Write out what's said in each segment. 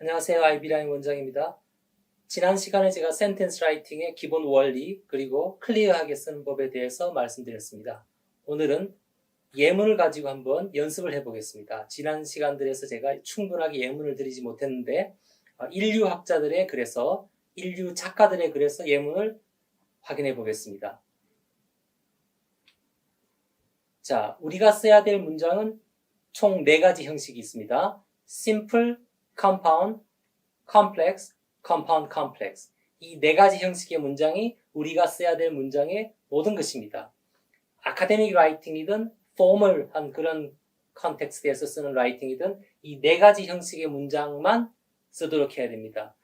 안녕하세요. 아이비라인 원장입니다. 지난 시간에 제가 센텐스 라이팅의 기본 원리 그리고 클리어하게 쓰는 법에 대해서 말씀드렸습니다. 오늘은 예문을 가지고 한번 연습을 해보겠습니다. 지난 시간들에서 제가 충분하게 예문을 드리지 못했는데 인류학자들의 글에서 인류 작가들의 글에서 예문을 확인해 보겠습니다. 자, 우리가 써야 될 문장은 총 4가지 형식이 있습니다. simple, compound, complex, compound, complex. 이 4가지 형식의 문장이 우리가 써야 될 문장의 모든 것입니다. 아카데믹 라이팅이든 포멀한 그런 컨텍스트에서 쓰는 라이팅이든 이 4가지 형식의 문장만 쓰도록 해야 됩니다.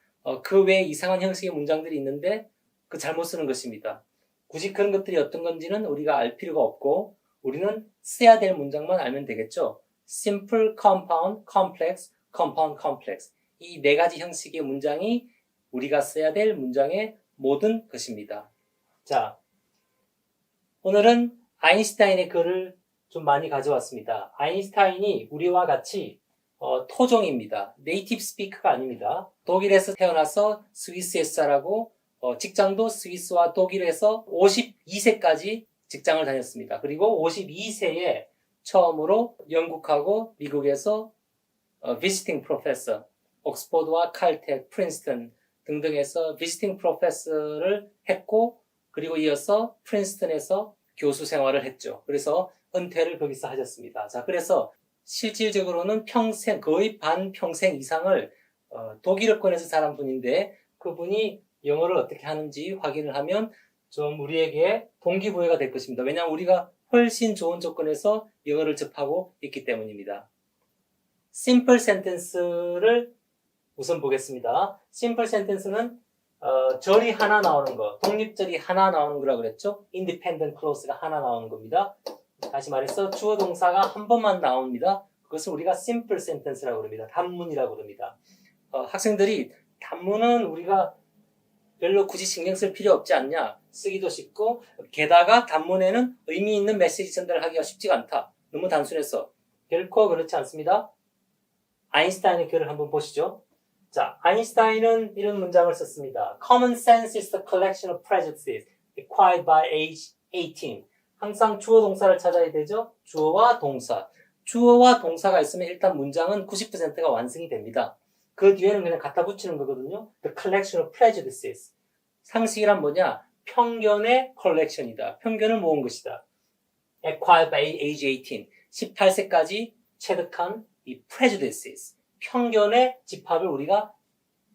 그 외에 이상한 형식의 문장들이 있는데 그 잘못 쓰는 것입니다. 굳이 그런 것들이 어떤 건지는 우리가 알 필요가 없고 우리는 써야 될 문장만 알면 되겠죠. simple, compound, complex, compound, complex. 이 4가지 형식의 문장이 우리가 써야 될 문장의 모든 것입니다. 자, 오늘은 아인슈타인의 글을 좀 많이 가져왔습니다. 아인슈타인이 우리와 같이 토종입니다. 네이티브 스피커가 아닙니다. 독일에서 태어나서 스위스에서 자라고 직장도 스위스와 독일에서 52세까지 직장을 다녔습니다. 그리고 52세에 처음으로 영국하고 미국에서 visiting professor, 옥스퍼드와 칼텍, 프린스턴 등등에서 visiting professor를 했고 그리고 이어서 프린스턴에서 교수 생활을 했죠. 그래서 은퇴를 거기서 하셨습니다. 자, 그래서 실질적으로는 평생, 거의 반평생 이상을 독일어권에서 자란 분인데 그분이 영어를 어떻게 하는지 확인을 하면 좀 우리에게 동기부여가 될 것입니다. 왜냐하면 우리가 훨씬 좋은 조건에서 영어를 접하고 있기 때문입니다. simple sentence를 우선 보겠습니다. simple sentence는 절이 하나 나오는 거, 독립절이 하나 나오는 거라고 그랬죠? independent clause가 하나 나오는 겁니다. 다시 말해서 주어 동사가 한 번만 나옵니다. 그것을 우리가 simple sentence라고 그럽니다. 단문이라고 그럽니다. 학생들이 단문은 우리가 별로 굳이 신경 쓸 필요 없지 않냐? 쓰기도 쉽고 게다가 단문에는 의미 있는 메시지 전달을 하기가 쉽지가 않다. 너무 단순해서. 결코 그렇지 않습니다. 아인슈타인의 글을 한번 보시죠. 자, 아인슈타인은 이런 문장을 썼습니다. Common sense is the collection of prejudices acquired by age 18. 항상 주어 동사를 찾아야 되죠. 주어와 동사. 주어와 동사가 있으면 일단 문장은 90%가 완성이 됩니다. 그 뒤에는 그냥 갖다 붙이는 거거든요. The collection of prejudices. 상식이란 뭐냐? 편견의 컬렉션이다. 편견을 모은 것이다. Acquired by age 18. 18세까지 체득한 이 prejudices. 편견의 집합을 우리가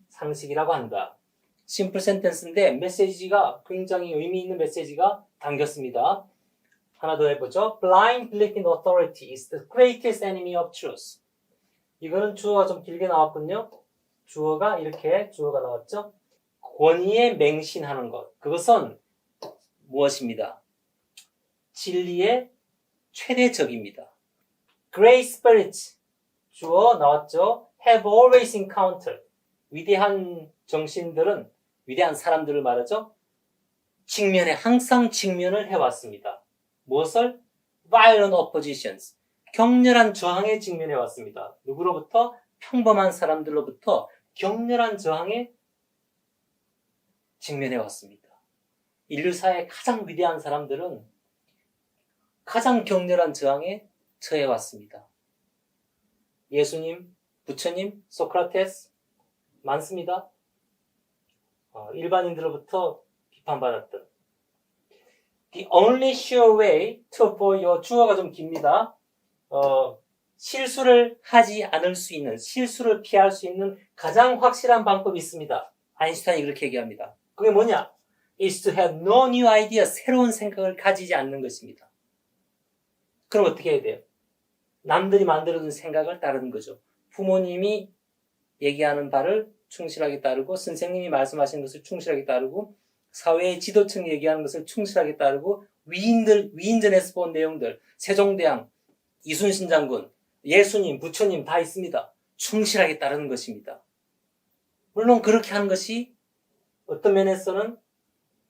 상식이라고 한다. 심플 센텐스인데 메시지가 굉장히 의미 있는 메시지가 담겼습니다. 하나 더 해보죠. Blind belief in authority is the greatest enemy of truth. 이거는 주어가 좀 길게 나왔군요. 주어가 이렇게 주어가 나왔죠. 권위에 맹신하는 것. 그것은 무엇입니다? 진리의 최대적입니다. Great spirits. 주어 나왔죠. Have always encountered. 위대한 정신들은 위대한 사람들을 말하죠. 항상 직면을 해왔습니다. 무엇을? Violent oppositions. 격렬한 저항에 직면해왔습니다. 누구로부터? 평범한 사람들로부터 격렬한 저항에 직면해왔습니다. 인류사의 가장 위대한 사람들은 가장 격렬한 저항에 처해왔습니다. 예수님, 부처님, 소크라테스 많습니다. 일반인들로부터 비판받았던 The only sure way to avoid your 주어가 좀 깁니다. 실수를 하지 않을 수 있는, 실수를 피할 수 있는 가장 확실한 방법이 있습니다. 아인슈타인이 그렇게 얘기합니다. 그게 뭐냐? is to have no new idea, 새로운 생각을 가지지 않는 것입니다. 그럼 어떻게 해야 돼요? 남들이 만들어둔 생각을 따르는 거죠. 부모님이 얘기하는 바를 충실하게 따르고 선생님이 말씀하시는 것을 충실하게 따르고 사회의 지도층이 얘기하는 것을 충실하게 따르고 위인전에서 본 내용들 세종대왕, 이순신 장군, 예수님, 부처님 다 있습니다. 충실하게 따르는 것입니다. 물론 그렇게 하는 것이 어떤 면에서는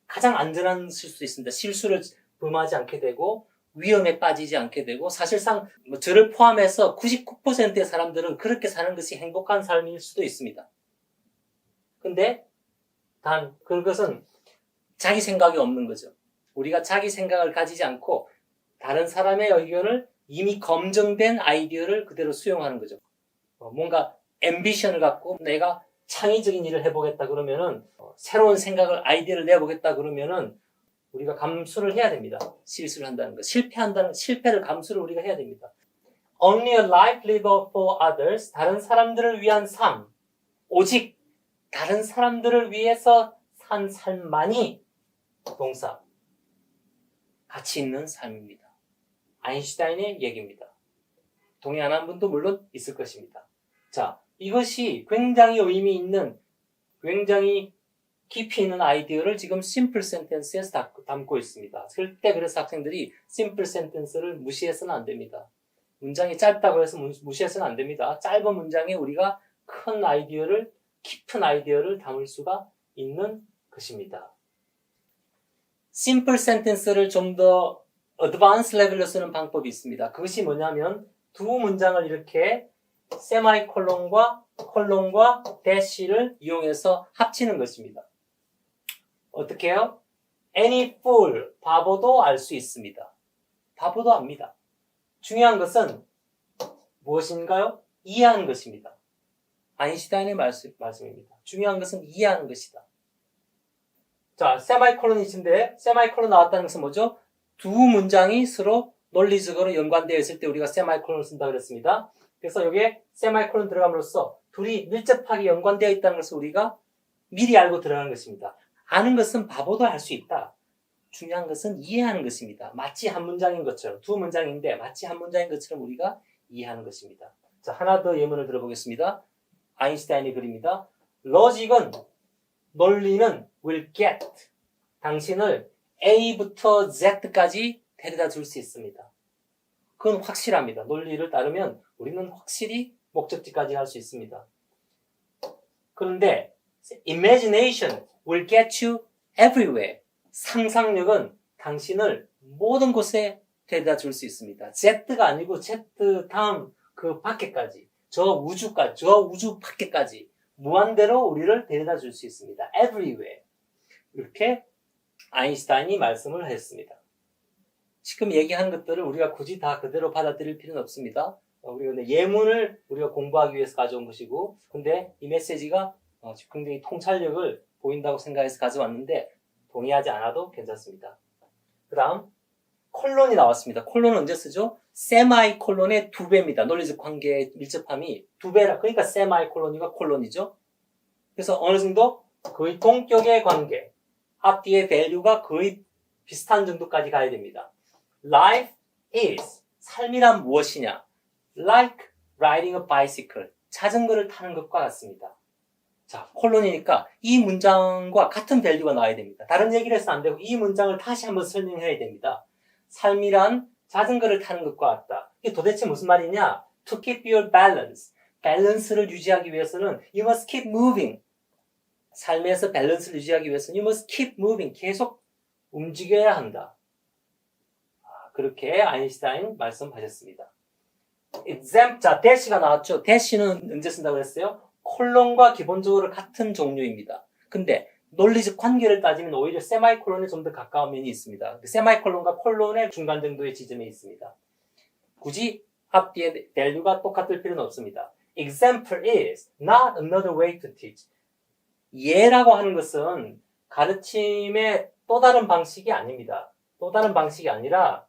가장 안전한 수도 있습니다. 실수를 범하지 않게 되고 위험에 빠지지 않게 되고 사실상 저를 포함해서 99%의 사람들은 그렇게 사는 것이 행복한 삶일 수도 있습니다. 근데 단 그것은 자기 생각이 없는 거죠. 우리가 자기 생각을 가지지 않고 다른 사람의 의견을 이미 검증된 아이디어를 그대로 수용하는 거죠. 뭔가 앰비션을 갖고 내가 창의적인 일을 해보겠다 그러면은 새로운 생각을 아이디어를 내보겠다 그러면은 우리가 감수를 해야 됩니다. 실수를 한다는 것, 실패를 감수를 우리가 해야 됩니다. Only a life lived for others, 다른 사람들을 위한 삶, 오직 다른 사람들을 위해서 산 삶만이 동사, 가치 있는 삶입니다. 아인슈타인의 얘기입니다. 동의하는 분도 물론 있을 것입니다. 자, 이것이 굉장히 의미 있는, 굉장히 깊이 있는 아이디어를 지금 심플 센텐스에서 담고 있습니다. 절대 그래서 학생들이 심플 센텐스를 무시해서는 안 됩니다. 문장이 짧다고 해서 무시해서는 안 됩니다. 짧은 문장에 우리가 큰 아이디어를, 깊은 아이디어를 담을 수가 있는 것입니다. 심플 센텐스를 좀 더 어드밴스 레벨로 쓰는 방법이 있습니다. 그것이 뭐냐면 두 문장을 이렇게 세마이콜론과 콜론과 대시를 이용해서 합치는 것입니다. 어떻게 해요? Any fool, 바보도 알 수 있습니다. 바보도 압니다. 중요한 것은 무엇인가요? 이해하는 것입니다. 아인슈타인의 말씀입니다. 중요한 것은 이해하는 것이다. 자, 세마이콜론이 있는데 세마이콜론 나왔다는 것은 뭐죠? 두 문장이 서로 논리적으로 연관되어 있을 때 우리가 세마이콜론을 쓴다고 그랬습니다. 그래서 여기에 세마이콜론 들어감으로써 둘이 밀접하게 연관되어 있다는 것을 우리가 미리 알고 들어가는 것입니다. 아는 것은 바보도 알 수 있다. 중요한 것은 이해하는 것입니다. 마치 한 문장인 것처럼, 두 문장인데 마치 한 문장인 것처럼 우리가 이해하는 것입니다. 자, 하나 더 예문을 들어보겠습니다. 아인슈타인의 글입니다. 로직은, 논리는 will get 당신을 A부터 Z까지 데려다 줄 수 있습니다. 그건 확실합니다. 논리를 따르면 우리는 확실히 목적지까지 갈 수 있습니다. 그런데 imagination will get you everywhere. 상상력은 당신을 모든 곳에 데려다 줄 수 있습니다. Z가 아니고 Z 다음 그 밖에까지, 저 우주까지, 저 우주 밖에까지 무한대로 우리를 데려다 줄 수 있습니다. everywhere. 이렇게 아인슈타인이 말씀을 했습니다. 지금 얘기한 것들을 우리가 굳이 다 그대로 받아들일 필요는 없습니다. 우리가 예문을 우리가 공부하기 위해서 가져온 것이고, 근데 이 메시지가 굉장히 통찰력을 보인다고 생각해서 가져왔는데 동의하지 않아도 괜찮습니다. 그 다음 콜론이 나왔습니다. 콜론은 언제 쓰죠? 세마이콜론의 2배입니다. 논리적 관계의 밀접함이 2배라, 그러니까 세마이콜론이가 콜론이죠. 그래서 어느 정도 거의 동격의 관계, 앞뒤의 밸류가 거의 비슷한 정도까지 가야 됩니다. Life is, 삶이란 무엇이냐? Like riding a bicycle, 자전거를 타는 것과 같습니다. 자, 콜론이니까 이 문장과 같은 밸류가 나와야 됩니다. 다른 얘기를 해서는 안 되고 이 문장을 다시 한번 설명해야 됩니다. 삶이란 자전거를 타는 것과 같다. 이게 도대체 무슨 말이냐? To keep your balance, 밸런스를 유지하기 위해서는 you must keep moving. 삶에서 밸런스를 유지하기 위해서는 you must keep moving, 계속 움직여야 한다. 그렇게 아인슈타인 말씀하셨습니다. 자, 대시가 나왔죠. 대시는 언제 쓴다고 했어요? 콜론과 기본적으로 같은 종류입니다. 근데 논리적 관계를 따지면 오히려 세마이콜론에 좀 더 가까운 면이 있습니다. 세마이콜론과 콜론의 중간 정도의 지점에 있습니다. 굳이 앞뒤의 밸류가 똑같을 필요는 없습니다. Example is not another way to teach. 예라고 하는 것은 가르침의 또 다른 방식이 아닙니다. 또 다른 방식이 아니라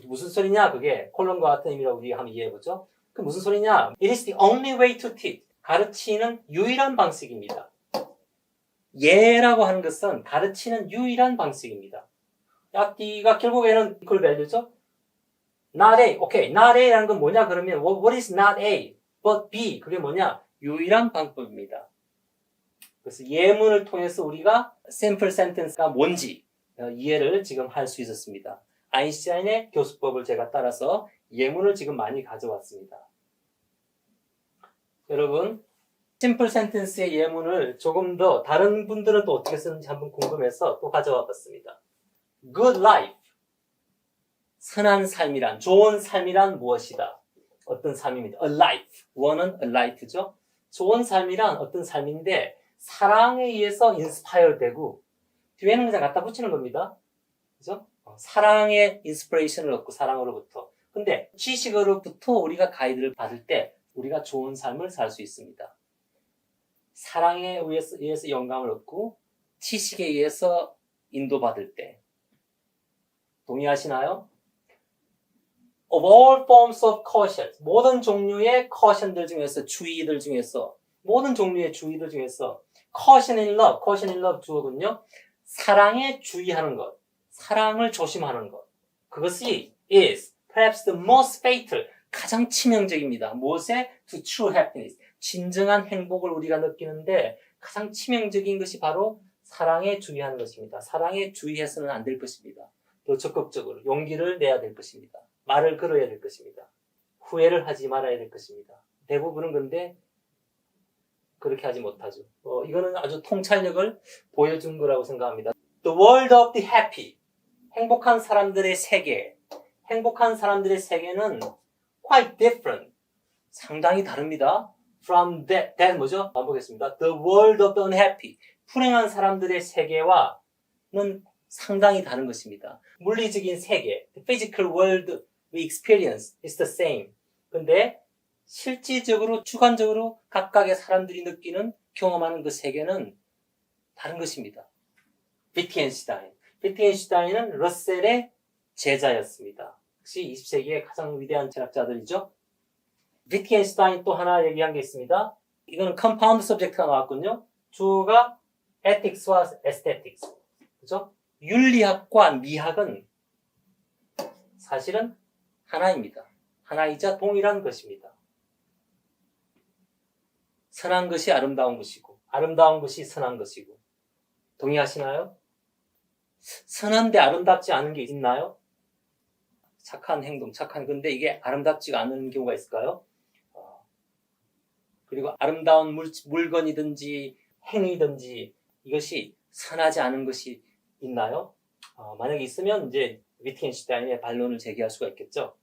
무슨 소리냐? 그게 콜론과 같은 의미라고 우리가 한번 이해해보죠. 그 무슨 소리냐? It is the only way to teach. 가르치는 유일한 방식입니다. 예라고 하는 것은 가르치는 유일한 방식입니다. 앞뒤가 결국에는 equal value죠. Not A. 오케이. Not A라는 건 뭐냐? 그러면 what is not A? But B. 그게 뭐냐? 유일한 방법입니다. 그래서 예문을 통해서 우리가 simple sentence가 뭔지 이해를 지금 할 수 있었습니다. 아인슈타인의 교수법을 제가 따라서 예문을 지금 많이 가져왔습니다. 여러분, 심플 센텐스의 예문을 조금 더 다른 분들은 또 어떻게 쓰는지 한번 궁금해서 또 가져와 봤습니다. Good life. 선한 삶이란, 좋은 삶이란 무엇이다? 어떤 삶입니다. A life. 원은 a life죠. 좋은 삶이란 어떤 삶인데 사랑에 의해서 인스파이어 되고 뒤에는 그냥 갖다 붙이는 겁니다. 그죠? 사랑의 인스피레이션을 얻고 사랑으로부터. 근데 지식으로부터 우리가 가이드를 받을 때 우리가 좋은 삶을 살 수 있습니다. 사랑에 의해서 영감을 얻고 지식에 의해서 인도받을 때. 동의하시나요? Of all forms of caution, 모든 종류의 caution들 중에서, 주의들 중에서, 모든 종류의 주의들 중에서 caution in love 주어군요. 사랑에 주의하는 것, 사랑을 조심하는 것. 그것이 is perhaps the most fatal, 가장 치명적입니다. 무엇에? To true happiness, 진정한 행복을 우리가 느끼는데 가장 치명적인 것이 바로 사랑에 주의하는 것입니다. 사랑에 주의해서는 안 될 것입니다. 더 적극적으로 용기를 내야 될 것입니다. 말을 걸어야 될 것입니다. 후회를 하지 말아야 될 것입니다. 대부분은 근데 그렇게 하지 못하죠. 이거는 아주 통찰력을 보여준 거라고 생각합니다. The world of the happy, 행복한 사람들의 세계. 행복한 사람들의 세계는 quite different, 상당히 다릅니다. From that 뭐죠? 반복했습니다. The world of the unhappy, 불행한 사람들의 세계와는 상당히 다른 것입니다. 물리적인 세계, the physical world we experience is the same. 근데 실질적으로, 주관적으로 각각의 사람들이 느끼는, 경험하는 그 세계는 다른 것입니다. 비트겐슈타인은 러셀의 제자였습니다. 역시 20세기의 가장 위대한 철학자들이죠. 비트겐슈타인 또 하나 얘기한 게 있습니다. 이거는 컴파운드 서브젝트가 나왔군요. 주어가 ethics와 aesthetics. 그죠? 윤리학과 미학은 사실은 하나입니다. 하나이자 동일한 것입니다. 선한 것이 아름다운 것이고, 아름다운 것이 선한 것이고. 동의하시나요? 선한데 아름답지 않은 게 있나요? 착한 행동, 근데 이게 아름답지가 않은 경우가 있을까요? 그리고 아름다운 물건이든지 행위든지 이것이 선하지 않은 것이 있나요? 만약에 있으면 이제 위트겐슈타인의 반론을 제기할 수가 있겠죠.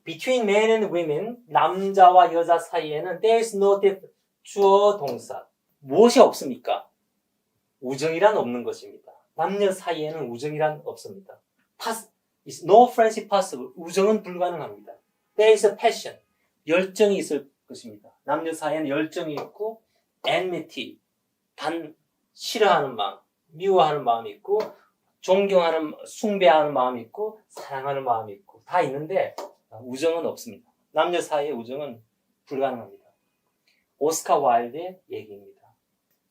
Between men and women, 남자와 여자 사이에는 there is no difference. 주어 동사. 무엇이 없습니까? 우정이란 없는 것입니다. 남녀 사이에는 우정이란 없습니다. Is no friendship possible. 우정은 불가능합니다. There is a passion. 열정이 있을 것입니다. 남녀 사이에는 열정이 있고 enmity, 싫어하는 마음, 미워하는 마음이 있고 존경하는, 숭배하는 마음이 있고 사랑하는 마음이 있고 다 있는데 우정은 없습니다. 남녀 사이의 우정은 불가능합니다. 오스카 와일드의 얘기입니다.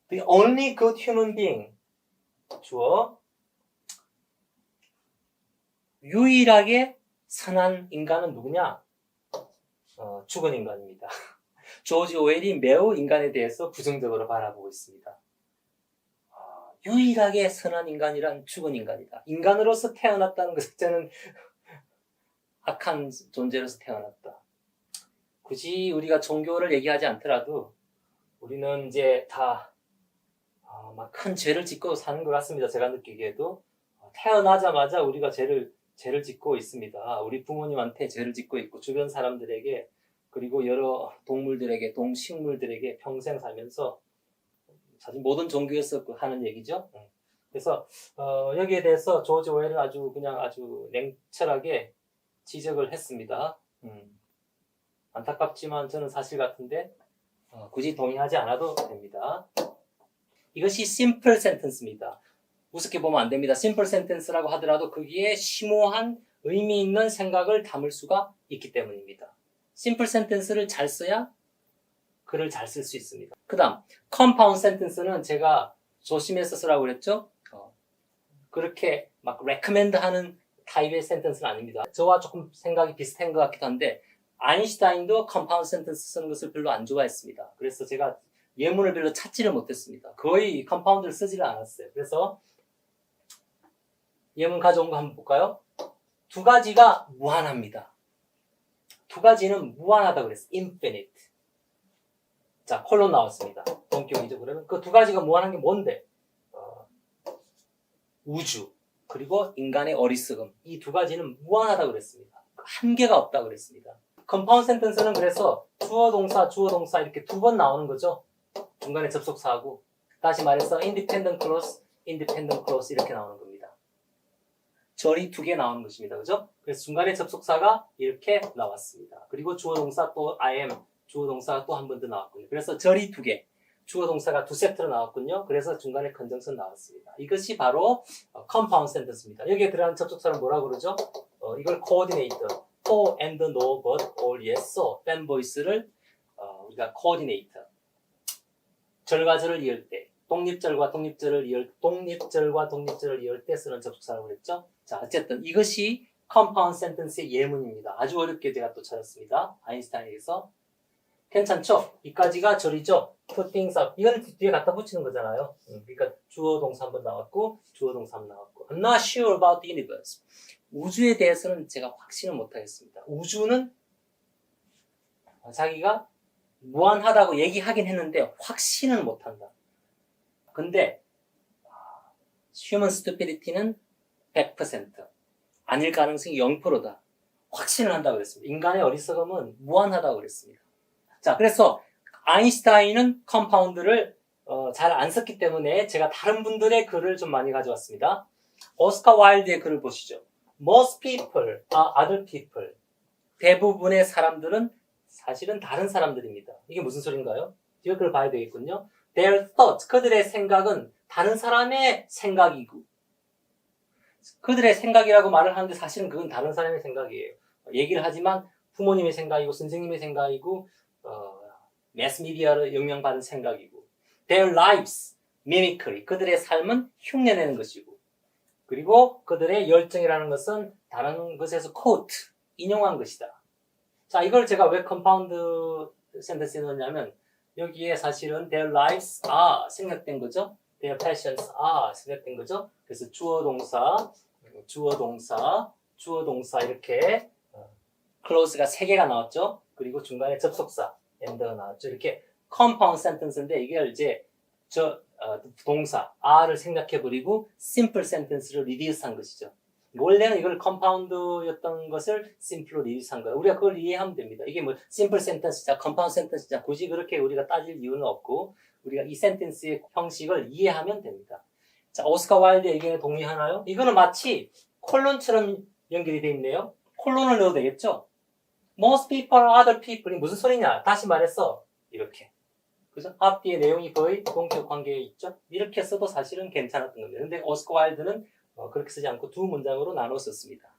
The only good human being, 주어, 유일하게 선한 인간은 누구냐? 죽은 인간입니다. 조지 오웰이 매우 인간에 대해서 부정적으로 바라보고 있습니다. 유일하게 선한 인간이란 죽은 인간이다. 인간으로서 태어났다는 것 자체는 악한 존재로서 태어났다. 굳이 우리가 종교를 얘기하지 않더라도 우리는 이제 다 막 큰 죄를 짓고 사는 것 같습니다. 제가 느끼기에도 태어나자마자 우리가 죄를 짓고 있습니다. 우리 부모님한테 죄를 짓고 있고 주변 사람들에게 그리고 여러 동물들에게, 동식물들에게 평생 살면서 사실 모든 종교에서 하는 얘기죠. 그래서 여기에 대해서 조지 오웰은 아주 냉철하게 지적을 했습니다. 안타깝지만 저는 사실 같은데 굳이 동의하지 않아도 됩니다. 이것이 simple sentence입니다. 우습게 보면 안 됩니다. simple sentence라고 하더라도 거기에 심오한 의미 있는 생각을 담을 수가 있기 때문입니다. simple sentence를 잘 써야 글을 잘 쓸 수 있습니다. 그 다음 compound sentence는 제가 조심해서 쓰라고 그랬죠. 그렇게 막 recommend 하는 타입의 sentence는 아닙니다. 저와 조금 생각이 비슷한 것 같기도 한데 아인슈타인도 compound sentence 쓰는 것을 별로 안 좋아했습니다. 그래서 제가 예문을 별로 찾지를 못했습니다. 거의 compound를 쓰지를 않았어요. 그래서 예문 가져온 거 한번 볼까요? 두 가지가 무한합니다. 두 가지는 무한하다고 그랬어요. infinite. 자, 콜론 나왔습니다. 동격이죠. 그러면 그 두 가지가 무한한 게 뭔데? 우주. 그리고 인간의 어리석음. 이 두 가지는 무한하다고 그랬습니다. 한계가 없다고 그랬습니다. 컴파운드 센텐스는 그래서 주어 동사 이렇게 두 번 나오는 거죠. 중간에 접속사하고. 다시 말해서 independent clause 이렇게 나오는 겁니다. 절이 두 개 나오는 것입니다. 그죠? 그래서 중간에 접속사가 이렇게 나왔습니다. 그리고 주어 동사 또 I am, 주어 동사가 또 한 번 더 나왔군요. 그래서 절이 두 개, 주어 동사가 두 세트로 나왔군요. 그래서 중간에 컨정션 나왔습니다. 이것이 바로 compound sentence입니다. 여기에 들어가는 접속사는 뭐라고 그러죠? 이걸 coordinator, for and no, but, all, yes, so, fan voice를 우리가 coordinator, 절과 절을 이을 때, 독립절과 독립절을 이을 때 쓰는 접속사라고 그랬죠. 자, 어쨌든 이것이 compound sentence의 예문입니다. 아주 어렵게 제가 또 찾았습니다. 아인슈타인에게서. 괜찮죠? 이까지가 절이죠. put things up. 이건 뒤에 갖다 붙이는 거잖아요. 그러니까 주어 동사 한 번 나왔고 주어 동사 한 번 나왔고. I'm not sure about the universe. 우주에 대해서는 제가 확신을 못하겠습니다. 우주는 자기가 무한하다고 얘기하긴 했는데 확신은 못한다. 근데 human stupidity는 100%, 아닐 가능성이 0%다. 확신을 한다고 그랬습니다. 인간의 어리석음은 무한하다고 그랬습니다. 자, 그래서 아인슈타인은 컴파운드를 잘 안 썼기 때문에 제가 다른 분들의 글을 좀 많이 가져왔습니다. 오스카 와일드의 글을 보시죠. Most people are other people. 대부분의 사람들은 사실은 다른 사람들입니다. 이게 무슨 소린가요? 뒤에 글을 봐야 되겠군요. Their thoughts, 그들의 생각은 다른 사람의 생각이고, 그들의 생각이라고 말을 하는데 사실은 그건 다른 사람의 생각이에요. 얘기를 하지만 부모님의 생각이고 선생님의 생각이고 매스미디어를 영향받은 생각이고, their lives, mimicry, 그들의 삶은 흉내내는 것이고, 그리고 그들의 열정이라는 것은 다른 것에서 quote, 인용한 것이다. 자, 이걸 제가 왜 컴파운드 센텐스에 넣었냐면 여기에 사실은 their lives are 생략된 거죠. their passions are 생략된 거죠. 그래서 주어 동사 이렇게 clause가 3개가 나왔죠. 그리고 중간에 접속사 and가 나왔죠. 이렇게 compound sentence인데 이게 이제 동사 are를 생략해버리고 simple sentence를 reduce한 것이죠. 원래는 이걸 compound였던 것을 simple로 reduce한 거예요. 우리가 그걸 이해하면 됩니다. 이게 뭐 simple sentence자, compound sentence자 굳이 그렇게 우리가 따질 이유는 없고 우리가 이 센텐스의 형식을 이해하면 됩니다. 자, 오스카 와일드의 의견에 동의하나요? 이거는 마치 콜론처럼 연결이 되어 있네요. 콜론을 넣어도 되겠죠? Most people are other people이 무슨 소리냐? 다시 말해서 이렇게. 그죠? 앞뒤의 내용이 거의 동격 관계에 있죠? 이렇게 써도 사실은 괜찮았던 겁니다. 근데 오스카 와일드는 그렇게 쓰지 않고 두 문장으로 나눠 썼습니다.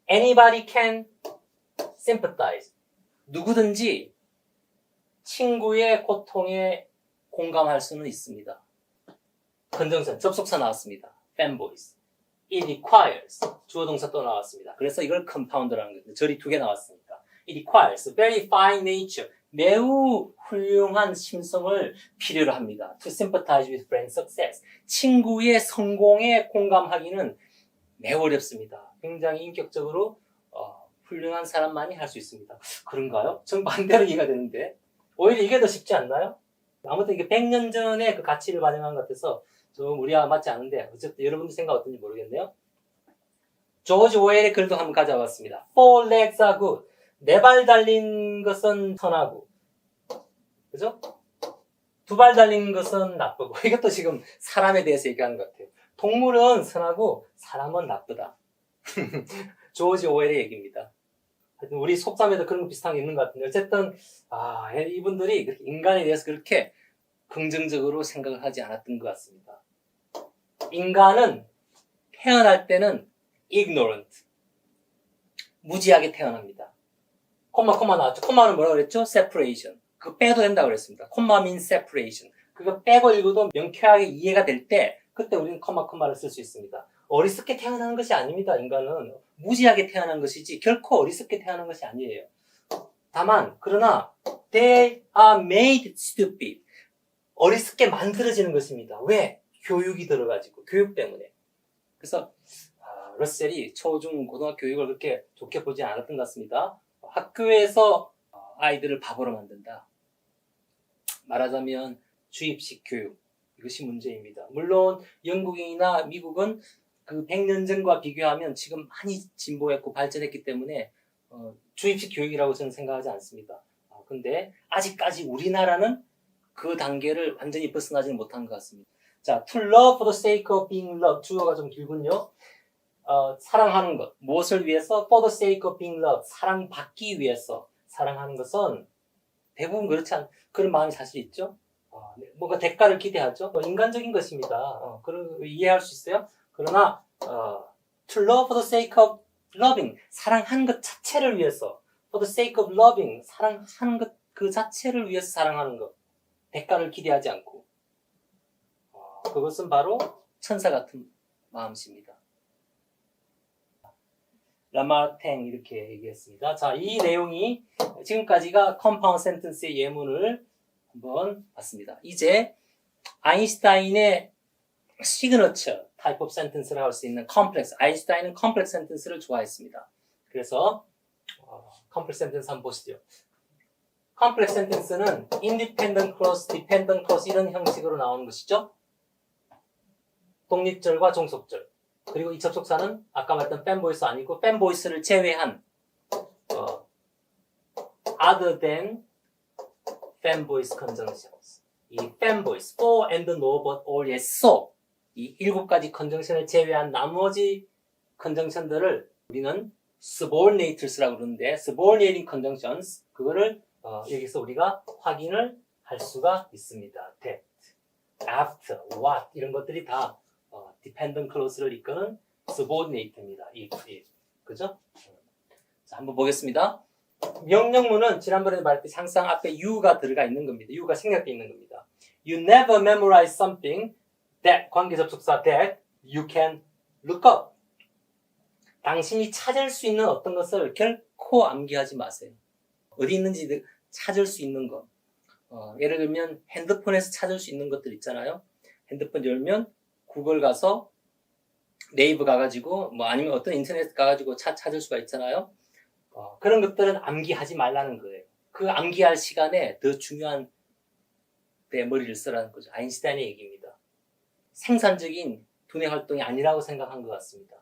Anybody can sympathize. 누구든지 친구의 고통에 공감할 수는 있습니다. 컨정션, 접속사 나왔습니다. fanboys. It requires. 주어 동사 또 나왔습니다. 그래서 이걸 compound라는 거예요. 절이 2개 나왔으니까. It requires very fine nature. 매우 훌륭한 심성을 필요로 합니다. To sympathize with friend's success. 친구의 성공에 공감하기는 매우 어렵습니다. 굉장히 인격적으로 훌륭한 사람만이 할 수 있습니다. 그런가요? 전 반대로 이해가 되는데 오히려 이게 더 쉽지 않나요? 아무튼 이게 100년 전에 그 가치를 반영한 것 같아서 좀 우리와 맞지 않은데 어쨌든 여러분들 생각 어떤지 모르겠네요. 조지 오웰의 글도 한번 가져왔습니다. Four legs are good. 4발 달린 것은 선하고, 그죠? 2발 달린 것은 나쁘고. 이것도 지금 사람에 대해서 얘기하는 것 같아요. 동물은 선하고 사람은 나쁘다. 조지 오웰의 얘기입니다. 우리 속담에도 그런 거 비슷한 게 있는 것 같은데 어쨌든 이분들이 인간에 대해서 그렇게 긍정적으로 생각을 하지 않았던 것 같습니다. 인간은 태어날 때는 ignorant, 무지하게 태어납니다. 콤마 나왔죠. 콤마는 뭐라고 그랬죠? separation. 그거 빼도 된다고 그랬습니다. 콤마 means separation. 그거 빼고 읽어도 명쾌하게 이해가 될 때 그때 우리는 콤마를 쓸 수 있습니다. 어리석게 태어나는 것이 아닙니다. 인간은 무지하게 태어난 것이지 결코 어리석게 태어난 것이 아니에요. 다만 그러나 they are made stupid. 어리석게 만들어지는 것입니다. 왜? 교육이 들어가지고 교육 때문에. 그래서 러셀이 초중 고등학교 교육을 그렇게 좋게 보지 않았던 것 같습니다. 학교에서 아이들을 바보로 만든다. 말하자면 주입식 교육. 이것이 문제입니다. 물론 영국이나 미국은 그 100년 전과 비교하면 지금 많이 진보했고 발전했기 때문에 주입식 교육이라고 저는 생각하지 않습니다. 근데 아직까지 우리나라는 그 단계를 완전히 벗어나지는 못한 것 같습니다. 자, to love for the sake of being loved. 주어가 좀 길군요. 사랑하는 것. 무엇을 위해서? for the sake of being loved. 사랑받기 위해서. 사랑하는 것은 대부분 그렇지 않, 그런 마음이 사실 있죠. 뭔가 대가를 기대하죠. 인간적인 것입니다. 이해할 수 있어요. 그러나 to love for the sake of loving. 사랑하는 것 자체를 위해서. for the sake of loving. 사랑하는 것 그 자체를 위해서 사랑하는 것. 대가를 기대하지 않고. 그것은 바로 천사 같은 마음입니다. 라마탱 이렇게 얘기했습니다. 자, 이 내용이 지금까지가 컴파운드 센텐스의 예문을 한번 봤습니다. 이제 아인슈타인의 시그너처 타입 오브 센텐스를 할 수 있는 컴플렉스. 아인슈타인은 컴플렉스 센텐스를 좋아했습니다. 그래서 컴플렉스 센텐스 한번 보시죠. 컴플렉스 센텐스는 independent clause, dependent clause 이런 형식으로 나오는 것이죠. 독립절과 종속절. 그리고 이 접속사는 아까 말했던 팬보이스 아니고 팬보이스를 제외한 other than 팬보이스 conjunctions. 이 팬보이스, for and no but all yes so 이 7가지 컨정션을 제외한 나머지 컨정션들을 우리는 subordinates라고 그러는데 subordinating conjunctions 그거를 여기서 우리가 확인을 할 수가 있습니다. that, after, what 이런 것들이 다 dependent clause를 이끄는 subordinate입니다. if. 그죠? 자, 한번 보겠습니다. 명령문은 지난번에 말했듯이 항상 앞에 you가 들어가 있는 겁니다. you가 생략되어 있는 겁니다. You never memorize something that 관계 접속사 that you can look up. 당신이 찾을 수 있는 어떤 것을 결코 암기하지 마세요. 어디 있는지 찾을 수 있는 것. 예를 들면 핸드폰에서 찾을 수 있는 것들 있잖아요. 핸드폰 열면 구글 가서 네이버 가가지고 아니면 어떤 인터넷 가가지고 찾을 수가 있잖아요. 그런 것들은 암기하지 말라는 거예요. 그 암기할 시간에 더 중요한 데 머리를 쓰라는 거죠. 아인슈타인의 얘기입니다. 생산적인 두뇌 활동이 아니라고 생각한 것 같습니다.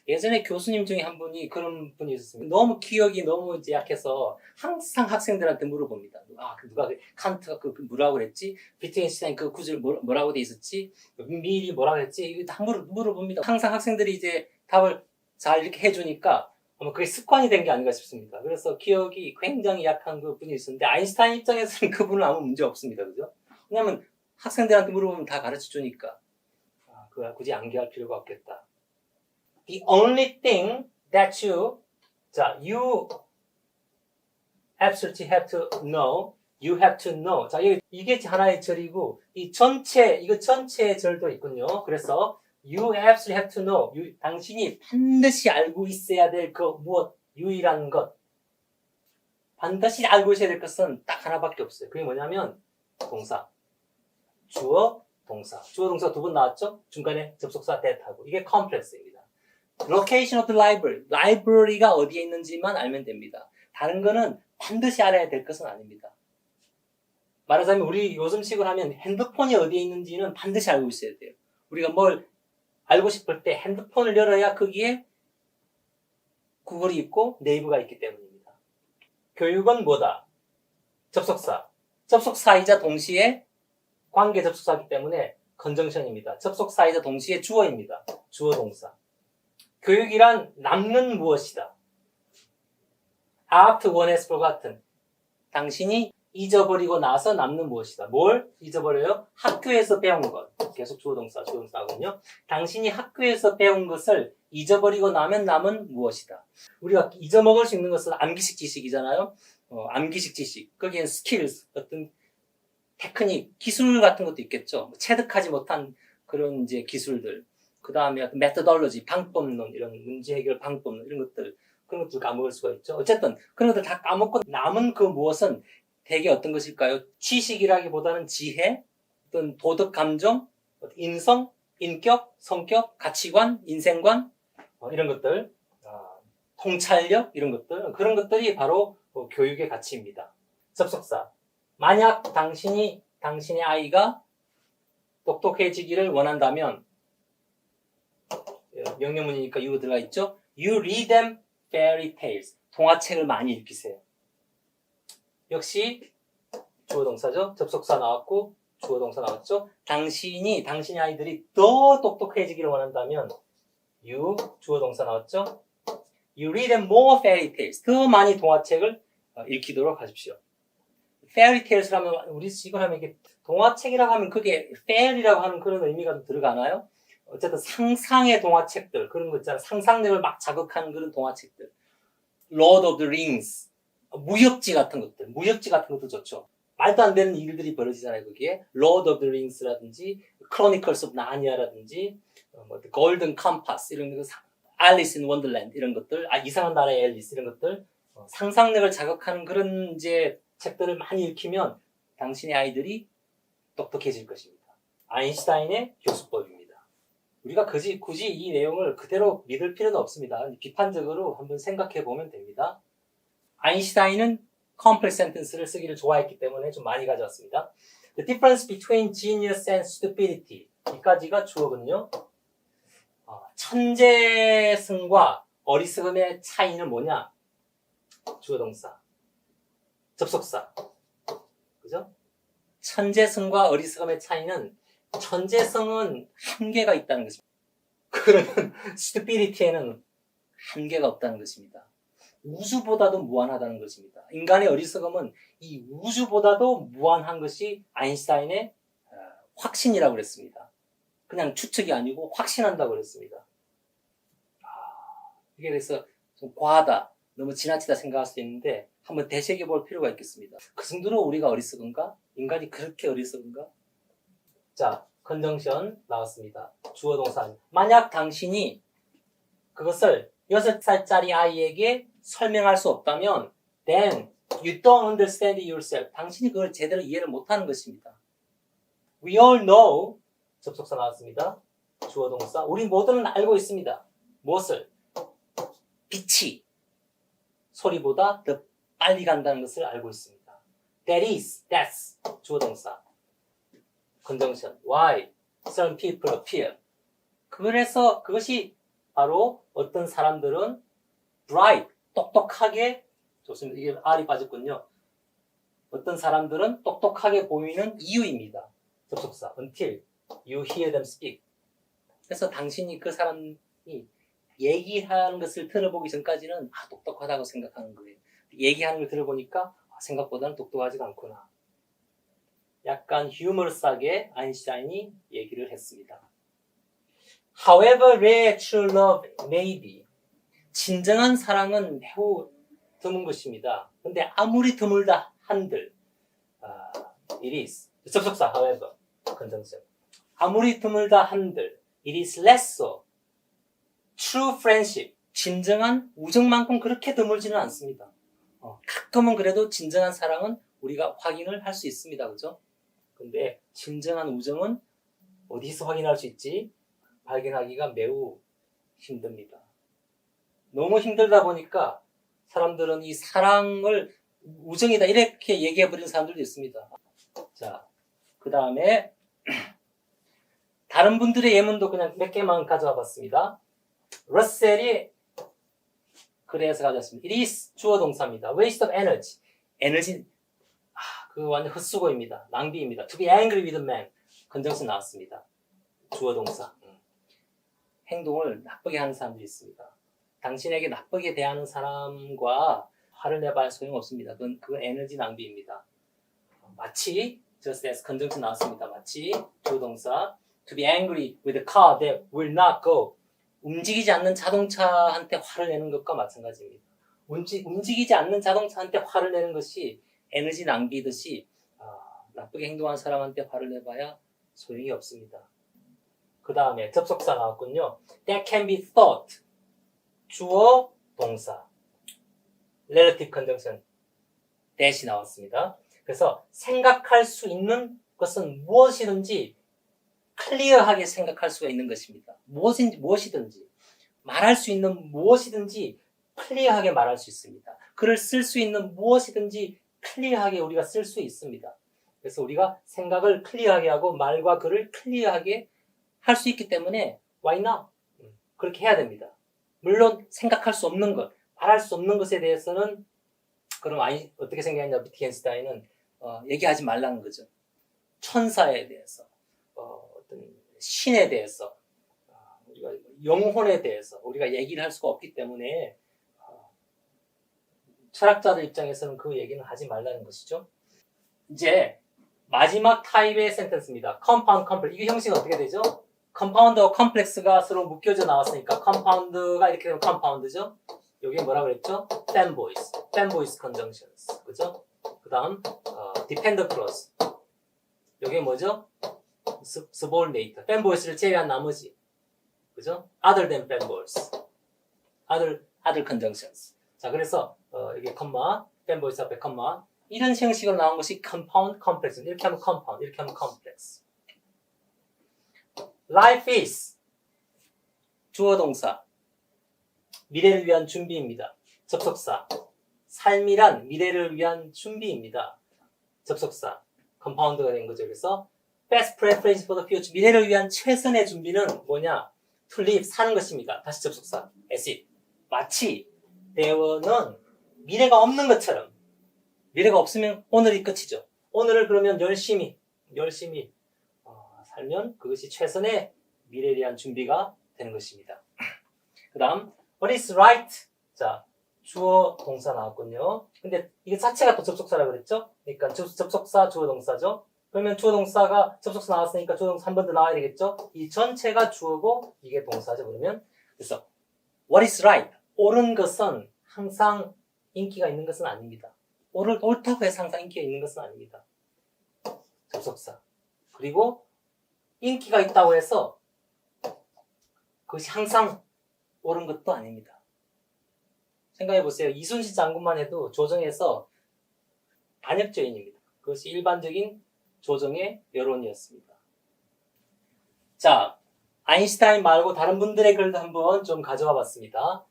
예전에 교수님 중에 한 분이 그런 분이 있었습니다. 너무 기억이 너무 약해서 항상 학생들한테 물어봅니다. 누가 칸트가 뭐라고 그랬지? 비트겐슈타인 그 구절 뭐라고 돼 있었지? 밀이 뭐라고 했지? 이거 다 물어봅니다. 항상 학생들이 이제 답을 잘 이렇게 해주니까 아마 그게 습관이 된 게 아닌가 싶습니다. 그래서 기억이 굉장히 약한 그 분이 있었는데 아인슈타인 입장에서는 그분은 아무 문제 없습니다. 그죠? 왜냐하면 학생들한테 물어보면 다 가르쳐 주니까 그거 굳이 암기할 필요가 없겠다. The only thing that you absolutely have to know, you have to know. 자, 이게 하나의 절이고, 이거 전체의 절도 있군요. 그래서, you absolutely have to know. 당신이 반드시 알고 있어야 될 무엇, 유일한 것. 반드시 알고 있어야 될 것은 딱 하나밖에 없어요. 그게 뭐냐면, 동사. 주어, 동사. 주어, 동사 두 번 나왔죠? 중간에 접속사 that하고. 이게 컴플렉스입니다. Location of the library. 라이브러리가 어디에 있는지만 알면 됩니다. 다른 거는 반드시 알아야 될 것은 아닙니다. 말하자면 우리 요즘식으로 하면 핸드폰이 어디에 있는지는 반드시 알고 있어야 돼요. 우리가 뭘 알고 싶을 때 핸드폰을 열어야 거기에 구글이 있고 네이버가 있기 때문입니다. 교육은 뭐다? 접속사. 접속사이자 동시에 관계 접속사이기 때문에 컨정션입니다. 접속사이자 동시에 주어입니다. 주어 동사. 교육이란 남는 무엇이다. After one has forgotten. 당신이 잊어버리고 나서 남는 무엇이다. 뭘 잊어버려요? 학교에서 배운 것. 계속 주어동사 하거든요. 당신이 학교에서 배운 것을 잊어버리고 나면 남은 무엇이다. 우리가 잊어먹을 수 있는 것은 암기식 지식이잖아요. 암기식 지식. 거기엔 skills, 어떤 테크닉, 기술 같은 것도 있겠죠. 체득하지 못한 그런 이제 기술들. 그 다음에 methodology, 방법론, 이런 문제 해결 방법론, 이런 것들, 그런 것들 까먹을 수가 있죠. 어쨌든, 그런 것들 다 까먹고 남은 그 무엇은 대개 어떤 것일까요? 지식이라기보다는 지혜, 어떤 도덕 감정, 인성, 인격, 성격, 가치관, 인생관, 이런 것들, 통찰력, 이런 것들, 그런 것들이 바로 교육의 가치입니다. 접속사. 만약 당신의 아이가 똑똑해지기를 원한다면 명령문이니까 you 들어가 있죠? You read them fairy tales. 동화책을 많이 읽히세요. 역시 주어 동사죠. 접속사 나왔고 주어 동사 나왔죠. 당신이 아이들이 더 똑똑해지기를 원한다면 you 주어 동사 나왔죠. You read them more fairy tales. 더 많이 동화책을 읽히도록 하십시오. fairy tales 하면 우리 이걸 하면 이게 동화책이라고 하면 그게 fairy라고 하는 그런 의미가 좀 들어가나요? 어쨌든 상상의 동화책들 그런 거 있잖아요. 상상력을 막 자극하는 그런 동화책들. Lord of the Rings, 무협지 같은 것도 좋죠. 말도 안 되는 일들이 벌어지잖아요. 거기에 Lord of the Rings라든지 Chronicles of Narnia라든지 The Golden Compass 이런 거, Alice in Wonderland 이런 것들, 이상한 나라의 앨리스 이런 것들, 상상력을 자극하는 그런 이제 책들을 많이 읽히면 당신의 아이들이 똑똑해질 것입니다. 아인슈타인의 교수법입니다. 우리가 굳이 이 내용을 그대로 믿을 필요는 없습니다. 비판적으로 한번 생각해 보면 됩니다. 아인슈타인은 complex sentence를 쓰기를 좋아했기 때문에 좀 많이 가져왔습니다. The difference between genius and stupidity. 여기까지가 주어거든요. 천재성과 어리석음의 차이는 뭐냐? 주어 동사. 접속사. 그죠? 천재성과 어리석음의 차이는 천재성은 한계가 있다는 것입니다. 그러면 stupidity에는 한계가 없다는 것입니다. 우주보다도 무한하다는 것입니다. 인간의 어리석음은 이 우주보다도 무한한 것이 아인슈타인의 확신이라고 그랬습니다. 그냥 추측이 아니고 확신한다고 그랬습니다. 이게 그래서 좀 과하다, 너무 지나치다 생각할 수 있는데 한번 되새겨볼 필요가 있겠습니다. 그 정도로 우리가 어리석은가? 인간이 그렇게 어리석은가? 자, 컨정션 나왔습니다. 주어 동사. 만약 당신이 그것을 6살짜리 아이에게 설명할 수 없다면 then you don't understand it yourself. 당신이 그걸 제대로 이해를 못하는 것입니다. We all know 접속사 나왔습니다. 주어 동사. 우리 모두는 알고 있습니다. 무엇을? 빛이 소리보다 더 빨리 간다는 것을 알고 있습니다. that's 주어 동사. conjunction. Why? Some people appear. 그래서 그것이 바로 어떤 사람들은 bright, 똑똑하게, 좋습니다. 이게 R이 빠졌군요. 어떤 사람들은 똑똑하게 보이는 이유입니다. 접속사. Until you hear them speak. 그래서 당신이 그 사람이 얘기하는 것을 들어보기 전까지는 똑똑하다고 생각하는 거예요. 얘기하는 걸 들어보니까 생각보다는 똑똑하지가 않구나. 약간 휴머러스하게 아인슈타인이 얘기를 했습니다. However rare true love may be. 진정한 사랑은 매우 드문 것입니다. 근데 아무리 드물다 한들 it is. 접속사 however. conjunction. 아무리 드물다 한들 it is less so. True friendship. 진정한 우정만큼 그렇게 드물지는 않습니다. 가끔은 그래도 진정한 사랑은 우리가 확인을 할 수 있습니다. 그죠? 근데 진정한 우정은 어디서 확인할 수 있지? 발견하기가 매우 힘듭니다. 너무 힘들다 보니까 사람들은 이 사랑을 우정이다 이렇게 얘기해버리는 사람들도 있습니다. 자, 그 다음에 다른 분들의 예문도 그냥 몇 개만 가져와 봤습니다. 러셀이 그래서 가져왔습니다. It is 주어 동사입니다. Waste of energy. 에너지 그 완전 헛수고입니다. 낭비입니다. To be angry with a man. 컨정션 나왔습니다. 주어 동사. 행동을 나쁘게 하는 사람들이 있습니다. 당신에게 나쁘게 대하는 사람과 화를 내봐야 소용없습니다. 그건 에너지 낭비입니다. 마치 just as 컨정션 나왔습니다. 마치 주어 동사. To be angry with a car that will not go. 움직이지 않는 자동차한테 화를 내는 것과 마찬가지입니다. 움직이지 않는 자동차한테 화를 내는 것이 에너지 낭비듯이 나쁘게 행동하는 사람한테 화를 내봐야 소용이 없습니다. 그 다음에 접속사 나왔군요. That can be thought. 주어, 동사. Relative conjunction. that이 나왔습니다. 그래서 생각할 수 있는 것은 무엇이든지 클리어하게 생각할 수가 있는 것입니다. 무엇이든지 말할 수 있는 무엇이든지 클리어하게 말할 수 있습니다. 글을 쓸 수 있는 무엇이든지 클리어하게 우리가 쓸 수 있습니다. 그래서 우리가 생각을 클리어하게 하고 말과 글을 클리어하게 할 수 있기 때문에 why not? 그렇게 해야 됩니다. 물론 생각할 수 없는 것, 말할 수 없는 것에 대해서는 그럼 어떻게 생각했냐 비트겐슈타인은 얘기하지 말라는 거죠. 천사에 대해서, 어떤 신에 대해서, 우리가 영혼에 대해서 우리가 얘기를 할 수가 없기 때문에 철학자들 입장에서는 그 얘기는 하지 말라는 것이죠. 이제 마지막 타입의 센텐스입니다. compound, complex. 이 형식은 어떻게 되죠? 컴파운드와 컴플렉스가 서로 묶여져 나왔으니까 컴파운드가 이렇게 되면 컴파운드죠. 여기 뭐라 그랬죠? fanboys conjunctions. 그죠? 그 다음 dependent clause. 여기 뭐죠? subordinate. fanboys를 제외한 나머지. 그죠? other than fanboys. other conjunctions. 자, 그래서 여기 컴마, fanboys 앞에 컴마. 이런 형식으로 나온 것이 compound, complex. 이렇게 하면 compound, 이렇게 하면 complex. Life is 주어 동사 미래를 위한 준비입니다. 접속사 삶이란 미래를 위한 준비입니다. 접속사 컴파운드가 된 거죠. 그래서 best preparation for the future 미래를 위한 최선의 준비는 뭐냐? To live 사는 것입니다. 다시 접속사 as if 마치 대어는 미래가 없는 것처럼 미래가 없으면 오늘이 끝이죠. 오늘을 그러면 열심히 살면 그것이 최선의 미래에 대한 준비가 되는 것입니다. 그 다음 what is right? 자, 주어 동사 나왔군요. 근데 이게 자체가 또 접속사라고 그랬죠? 그러니까 접속사 주어 동사죠. 그러면 주어 동사가 접속사 나왔으니까 주어 동사 한 번 더 나와야 되겠죠? 이 전체가 주어고 이게 동사죠. 그러면 그래서 what is right? 옳은 것은 항상 인기가 있는 것은 아닙니다. 옳다고 해서 항상 인기가 있는 것은 아닙니다. 접속사. 그리고 인기가 있다고 해서 그것이 항상 옳은 것도 아닙니다. 생각해 보세요. 이순신 장군만 해도 조정에서 반역죄인입니다. 그것이 일반적인 조정의 여론이었습니다. 자, 아인슈타인 말고 다른 분들의 글도 한번 좀 가져와 봤습니다.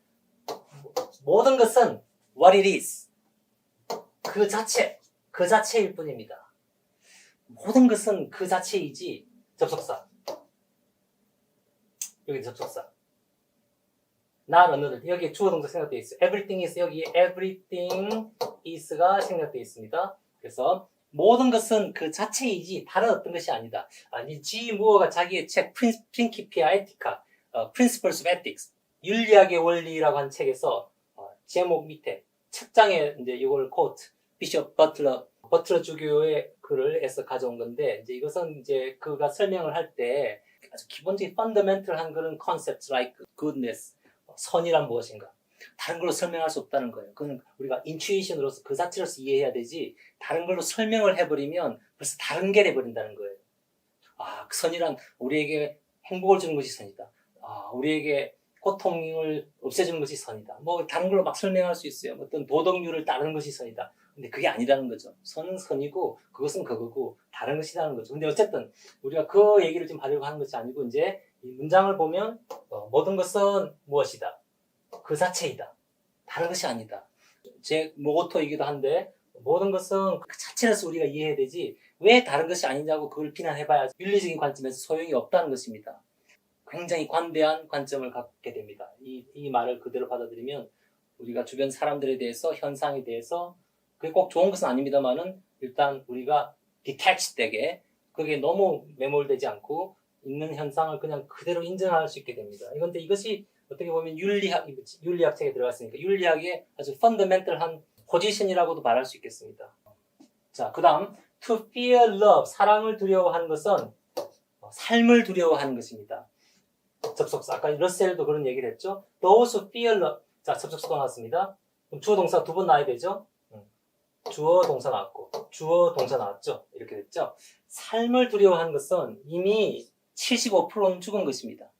모든 것은 what it is. 그 자체일 뿐입니다. 모든 것은 그 자체이지 접속사. 여기 접속사. not another. 여기 주어 동사 생략되어 있어요. everything is 여기 everything is가 생략되어 있습니다. 그래서 모든 것은 그 자체이지 다른 어떤 것이 아니다. 아니 G. 무어가 자기의 책 Principia Ethica, Principles of Ethics, 윤리학의 원리라고 한 책에서 제목 밑에 책장에 이제 이걸 quote 비숍 버틀러 주교의 글을 해서 가져온 건데 이제 이것은 이제 그가 설명을 할 때 아주 기본적인 fundamental한 그런 concepts like goodness, 선이란 무엇인가 다른 걸로 설명할 수 없다는 거예요. 그건 우리가 intuition으로서 그 자체로서 이해해야 되지 다른 걸로 설명을 해버리면 벌써 다른 게 돼버린다는 거예요. 아, 그 선이란 우리에게 행복을 주는 것이 선이다. 아, 우리에게 고통을 없애주는 것이 선이다. 뭐 다른 걸로 막 설명할 수 있어요. 어떤 도덕률을 따르는 것이 선이다. 근데 그게 아니라는 거죠. 선은 선이고 그것은 그거고 다른 것이라는 거죠. 근데 어쨌든 우리가 그 얘기를 좀 하려고 하는 것이 아니고 이제 이 문장을 보면 모든 것은 무엇이다. 그 자체이다. 다른 것이 아니다. 제 모토이기도 한데 모든 것은 그 자체로서 우리가 이해해야 되지 왜 다른 것이 아니냐고 그걸 비난해봐야 윤리적인 관점에서 소용이 없다는 것입니다. 굉장히 관대한 관점을 갖게 됩니다. 이 말을 그대로 받아들이면 우리가 주변 사람들에 대해서 현상에 대해서 그게 꼭 좋은 것은 아닙니다만은 일단 우리가 detached 되게 그게 너무 매몰되지 않고 있는 현상을 그냥 그대로 인정할 수 있게 됩니다. 그런데 이것이 어떻게 보면 윤리학 책에 들어갔으니까 윤리학의 아주 fundamental한 포지션이라고도 말할 수 있겠습니다. 자, 그 다음 to fear love, 사랑을 두려워하는 것은 삶을 두려워하는 것입니다. 접속사, 아까 러셀도 그런 얘기를 했죠. Those who fear love, 자, 접속사가 나왔습니다. 그럼 주어 동사 두 번 나와야 되죠. 주어 동사 나왔고 주어 동사 나왔죠. 이렇게 됐죠. 삶을 두려워하는 것은 이미 75%는 죽은 것입니다.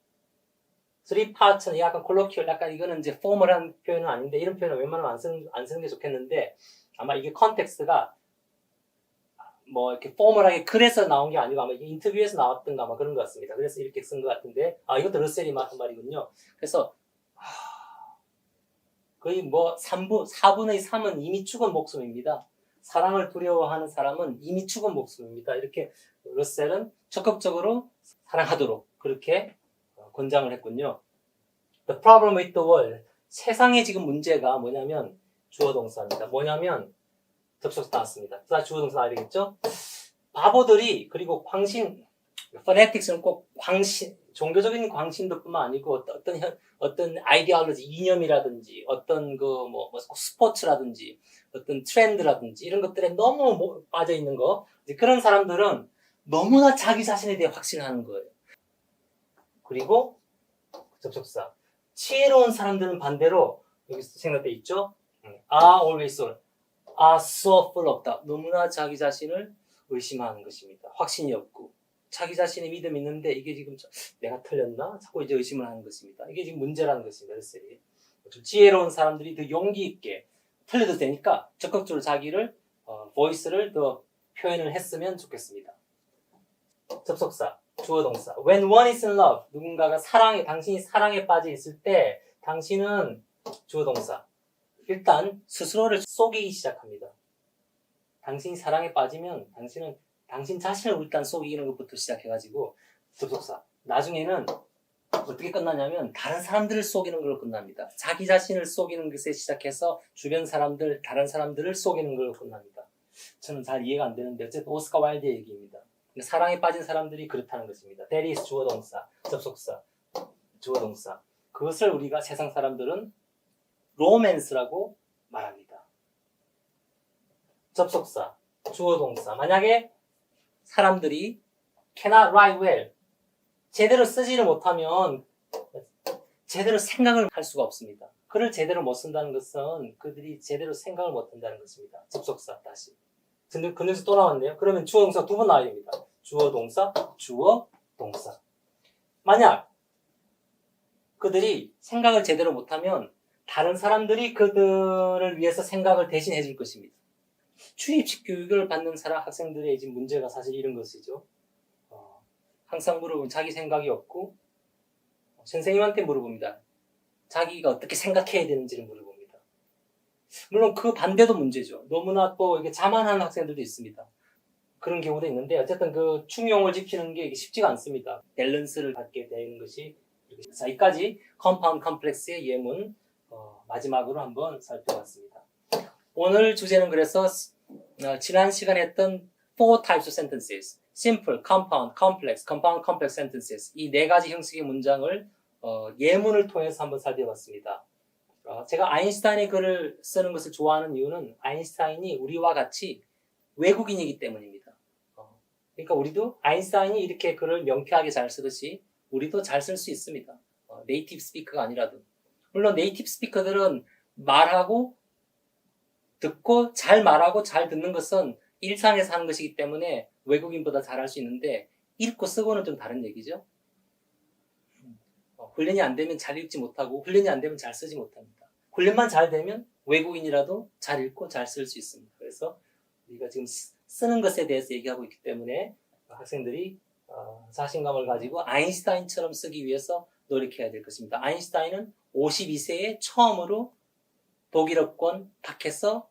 3파트는 약간 콜로키얼, 약간 이거는 이제 포멀한 표현은 아닌데 이런 표현은 웬만하면 안 쓰는 게 좋겠는데 아마 이게 컨텍스트가 뭐 이렇게 포멀하게 글에서 나온 게 아니고 아마 이게 인터뷰에서 나왔던가 아마 그런 것 같습니다. 그래서 이렇게 쓴 것 같은데 이것도 러셀이 한 말이군요. 그래서 거의 뭐 4분의 3은 이미 죽은 목숨입니다. 사랑을 두려워하는 사람은 이미 죽은 목숨입니다. 이렇게 러셀은 적극적으로 사랑하도록 그렇게 권장을 했군요. The problem with the world. 세상의 지금 문제가 뭐냐면 주어 동사입니다. 뭐냐면 접속사 나왔습니다. 주어 동사 나와야 되겠죠? 바보들이 그리고 광신, fanatics는 꼭 광신, 종교적인 광신도뿐만 아니고 어떤 아이디올로지, 이념이라든지 어떤 스포츠라든지 어떤 트렌드라든지 이런 것들에 너무 빠져 있는 거, 그런 사람들은 너무나 자기 자신에 대해 확신하는 거예요. 그리고 접속사. 지혜로운 사람들은 반대로 여기 생각돼 있죠? are always so, are so full of doubt. 너무나 자기 자신을 의심하는 것입니다. 확신이 없고 자기 자신의 믿음이 있는데 이게 지금 내가 틀렸나? 자꾸 이제 의심을 하는 것입니다. 이게 지금 문제라는 것입니다. 좀 지혜로운 사람들이 더 용기 있게 틀려도 되니까 적극적으로 자기를 보이스를 더 표현을 했으면 좋겠습니다. 접속사, 주어 동사. When one is in love, 누군가가 당신이 사랑에 빠져 있을 때 당신은 주어 동사. 일단 스스로를 속이기 시작합니다. 당신이 사랑에 빠지면 당신은 당신 자신을 일단 속이는 것부터 시작해가지고 접속사. 나중에는 어떻게 끝나냐면 다른 사람들을 속이는 걸로 끝납니다. 자기 자신을 속이는 것에 시작해서 주변 사람들, 다른 사람들을 속이는 걸로 끝납니다. 저는 잘 이해가 안 되는데 어쨌든 오스카 와일드의 얘기입니다. 사랑에 빠진 사람들이 그렇다는 것입니다. That is 주어 동사, 접속사, 주어 동사. 그것을 우리가 세상 사람들은 로맨스라고 말합니다. 접속사, 주어 동사. 만약에 사람들이 cannot write well, 제대로 쓰지를 못하면 제대로 생각을 할 수가 없습니다. 글을 제대로 못 쓴다는 것은 그들이 제대로 생각을 못 한다는 것입니다. 접속사 다시. 근데서 또 나왔네요. 그러면 주어 동사 두 번 나와야 됩니다. 주어 동사, 주어 동사. 만약 그들이 생각을 제대로 못하면 다른 사람들이 그들을 위해서 생각을 대신 해줄 것입니다. 주입식 교육을 받는 학생들의 지금 문제가 사실 이런 것이죠. 항상 물어보면 자기 생각이 없고 선생님한테 물어봅니다. 자기가 어떻게 생각해야 되는지를 물어봅니다. 물론 그 반대도 문제죠. 너무나 또 이게 자만한 학생들도 있습니다. 그런 경우도 있는데 어쨌든 그 중용을 지키는 게 쉽지가 않습니다. 밸런스를 갖게 되는 것이 이렇게. 자, 여기까지 컴파운드 컴플렉스의 예문 마지막으로 한번 살펴봤습니다. 오늘 주제는 그래서 지난 시간에 했던 four types of sentences, simple, compound, complex, compound, complex sentences 이 네 가지 형식의 문장을 예문을 통해서 한번 살펴봤습니다. 제가 아인슈타인의 글을 쓰는 것을 좋아하는 이유는 아인슈타인이 우리와 같이 외국인이기 때문입니다. 그러니까 우리도 아인슈타인이 이렇게 글을 명쾌하게 잘 쓰듯이 우리도 잘 쓸 수 있습니다. 네이티브 스피커가 아니라도. 물론 네이티브 스피커들은 말하고 듣고 잘 말하고 잘 듣는 것은 일상에서 하는 것이기 때문에 외국인보다 잘할 수 있는데 읽고 쓰고는 좀 다른 얘기죠. 훈련이 안 되면 잘 읽지 못하고 훈련이 안 되면 잘 쓰지 못합니다. 훈련만 잘 되면 외국인이라도 잘 읽고 잘 쓸 수 있습니다. 그래서 우리가 지금 쓰는 것에 대해서 얘기하고 있기 때문에 학생들이 자신감을 가지고 아인슈타인처럼 쓰기 위해서 노력해야 될 것입니다. 아인슈타인은 52세에 처음으로 독일어권 밖에서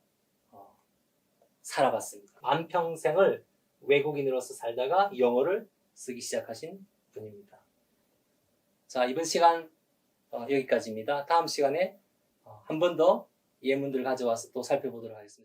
살아봤습니다. 만평생을 외국인으로서 살다가 영어를 쓰기 시작하신 분입니다. 자, 이번 시간 여기까지입니다. 다음 시간에 한 번 더 예문들 가져와서 또 살펴보도록 하겠습니다.